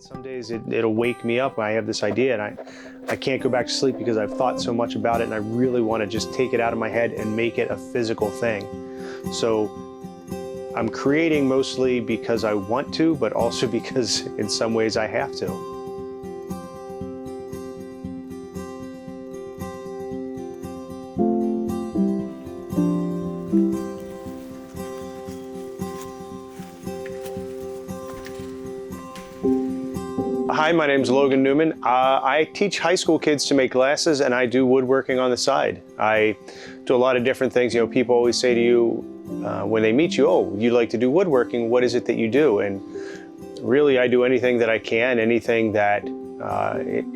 Some days it'll wake me up. I have this idea and I can't go back to sleep because I've thought so much about it and I really want to just take it out of my head and make it a physical thing. So I'm creating mostly because I want to, but also because in some ways I have to. Hi, my name's Logan Newman. I teach high school kids to make glasses and I do woodworking on the side. I do a lot of different things. You know, people always say to you when they meet you, oh, you like to do woodworking, what is it that you do? And really I do anything that I can, anything that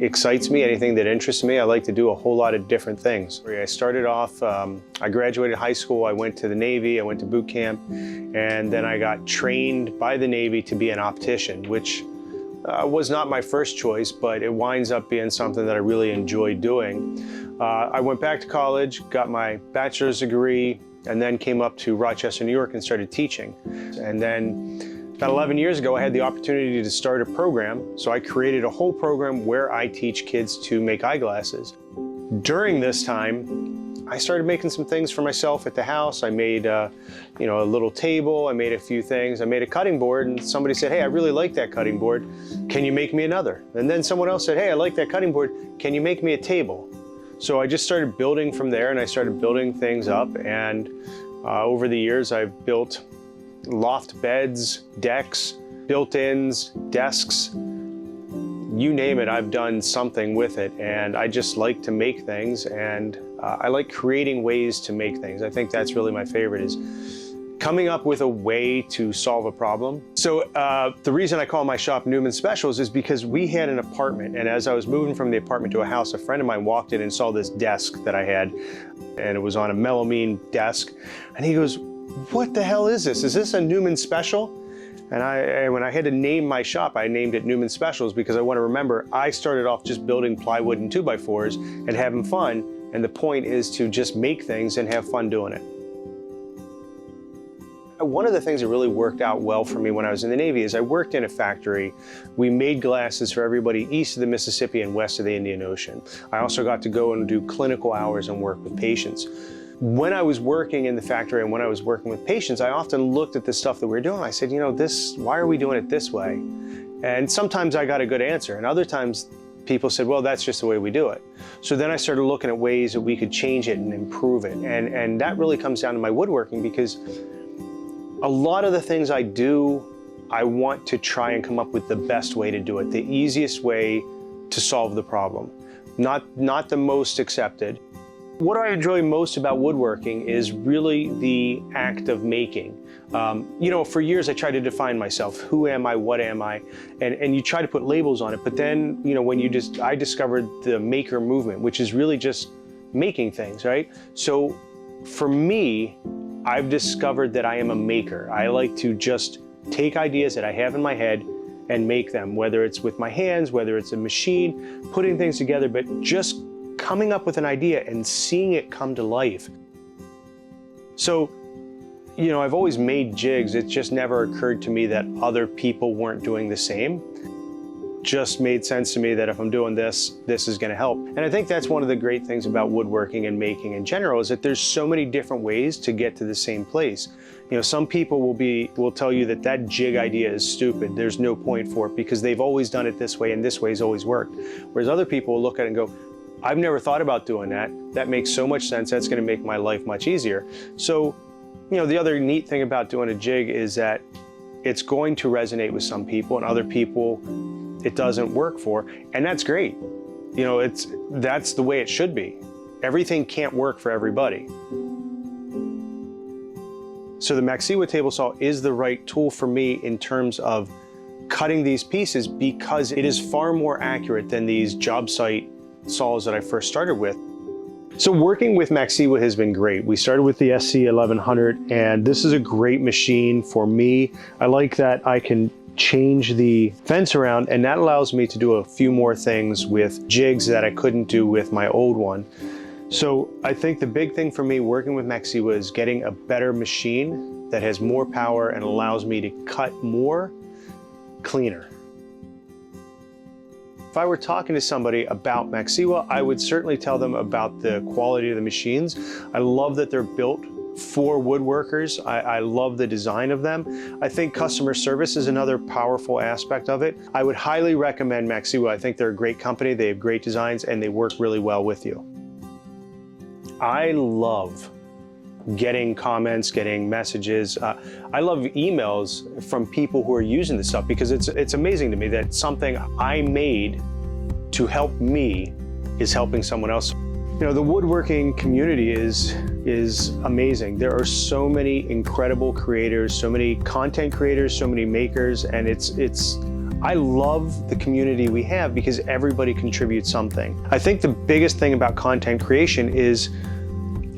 excites me, anything that interests me. I like to do a whole lot of different things. I started off, I graduated high school, I went to the Navy, I went to boot camp, and then I got trained by the Navy to be an optician, which was not my first choice, but it winds up being something that I really enjoy doing. I went back to college, got my bachelor's degree, and then came up to Rochester, New York and started teaching. And then about 11 years ago, I had the opportunity to start a program. So I created a whole program where I teach kids to make eyeglasses. During this time, I started making some things for myself at the house. I made you know, a little table, I made a few things. I made a cutting board and somebody said, hey, I really like that cutting board. Can you make me another? And then someone else said, hey, I like that cutting board. Can you make me a table? So I just started building from there and I started building things up. And over the years, I've built loft beds, decks, built-ins, desks, you name it, I've done something with it. And I just like to make things and I like creating ways to make things. I think that's really my favorite, is coming up with a way to solve a problem. So the reason I call my shop Newman Specials is because we had an apartment, and as I was moving from the apartment to a house, a friend of mine walked in and saw this desk that I had, and it was on a melamine desk, and he goes, what the hell is this? Is this a Newman Special? And when I had to name my shop, I named it Newman Specials because I want to remember I started off just building plywood and 2x4s and having fun, and the point is to just make things and have fun doing it. One of the things that really worked out well for me when I was in the Navy is I worked in a factory. We made glasses for everybody east of the Mississippi and west of the Indian Ocean. I also got to go and do clinical hours and work with patients. When I was working in the factory and when I was working with patients, I often looked at the stuff that we were doing. I said, you know, why are we doing it this way? And sometimes I got a good answer, and other times people said, well, that's just the way we do it. So then I started looking at ways that we could change it and improve it. And that really comes down to my woodworking, because a lot of the things I do, I want to try and come up with the best way to do it, the easiest way to solve the problem, not the most accepted. What I enjoy most about woodworking is really the act of making. You know, for years I tried to define myself. Who am I? What am I? And you try to put labels on it, but then, you know, I discovered the maker movement, which is really just making things, right? So for me, I've discovered that I am a maker. I like to just take ideas that I have in my head and make them, whether it's with my hands, whether it's a machine, putting things together, but just coming up with an idea and seeing it come to life. So, you know, I've always made jigs. It just never occurred to me that other people weren't doing the same. Just made sense to me that if I'm doing this, this is going to help. And I think that's one of the great things about woodworking and making in general, is that there's so many different ways to get to the same place. You know, some people will tell you that that jig idea is stupid. There's no point for it because they've always done it this way and this way has always worked. Whereas other people will look at it and go, I've never thought about doing that. That makes so much sense. That's going to make my life much easier. So, you know, the other neat thing about doing a jig is that it's going to resonate with some people, and other people it doesn't work for, and that's great. You know, that's the way it should be. Everything can't work for everybody. So the Maxiwa table saw is the right tool for me in terms of cutting these pieces, because it is far more accurate than these job site saws that I first started with. So working with Maxiwa has been great. We started with the SC1100, and this is a great machine for me. I like that I can change the fence around, and that allows me to do a few more things with jigs that I couldn't do with my old one. So I think the big thing for me working with Maxiwa is getting a better machine that has more power and allows me to cut more cleaner. If I were talking to somebody about Maxiwa, I would certainly tell them about the quality of the machines. I love that they're built for woodworkers. I love the design of them. I think customer service is another powerful aspect of it. I would highly recommend Maxiwa. I think they're a great company, they have great designs, and they work really well with you. I love getting comments, getting messages. I love emails from people who are using this stuff, because it's amazing to me that something I made to help me is helping someone else. You know, the woodworking community is amazing. There are so many incredible creators, so many content creators, so many makers, and I love the community we have because everybody contributes something. I think the biggest thing about content creation is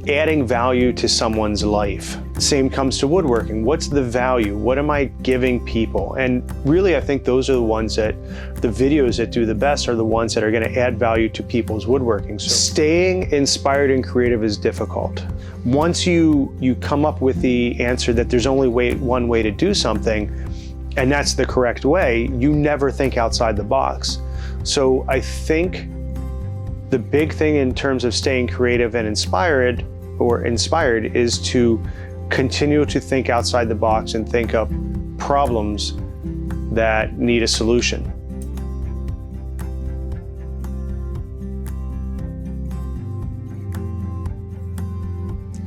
adding value to someone's life. Same comes to woodworking. What's the value? What am I giving people? And really, I think those are the ones the videos that do the best are the ones that are going to add value to people's woodworking. So staying inspired and creative is difficult. Once you come up with the answer that there's only one way to do something, and that's the correct way, you never think outside the box. So I think the big thing in terms of staying creative and inspired is to continue to think outside the box and think up problems that need a solution.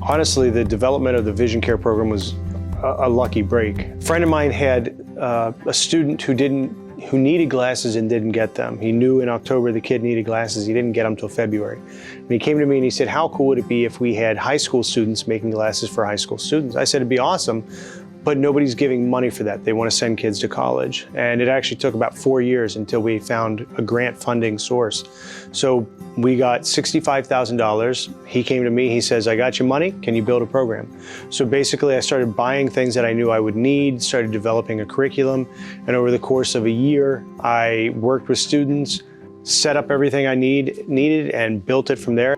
Honestly, the development of the Vision Care program was a lucky break. A friend of mine had a student who needed glasses and didn't get them. He knew in October the kid needed glasses. He didn't get them till February. And he came to me and he said, how cool would it be if we had high school students making glasses for high school students? I said, it'd be awesome, but nobody's giving money for that. They want to send kids to college. And it actually took about 4 years until we found a grant funding source. So we got $65,000. He came to me, he says, I got your money, can you build a program? So basically I started buying things that I knew I would need, started developing a curriculum, and over the course of a year, I worked with students, set up everything I needed, and built it from there.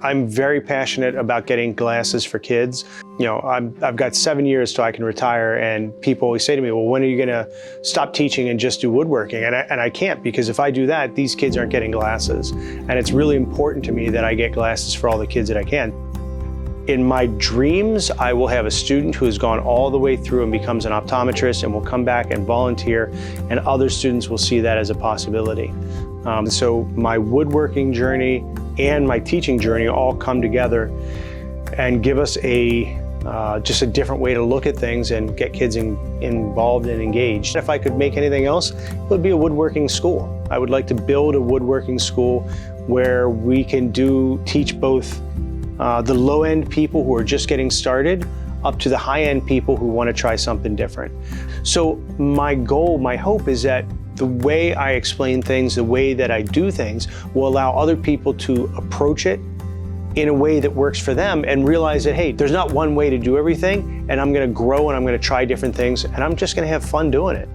I'm very passionate about getting glasses for kids. You know, I've got 7 years till I can retire, and people always say to me, well, when are you gonna stop teaching and just do woodworking? And I can't, because if I do that, these kids aren't getting glasses. And it's really important to me that I get glasses for all the kids that I can. In my dreams, I will have a student who has gone all the way through and becomes an optometrist and will come back and volunteer, and other students will see that as a possibility. So my woodworking journey and my teaching journey all come together and give us just a different way to look at things and get kids involved and engaged. If I could make anything else, it would be a woodworking school. I would like to build a woodworking school where we can teach both the low-end people who are just getting started up to the high-end people who want to try something different. So my goal, my hope is that the way I explain things, the way that I do things, will allow other people to approach it in a way that works for them and realize that, hey, there's not one way to do everything, and I'm gonna grow and I'm gonna try different things, and I'm just gonna have fun doing it.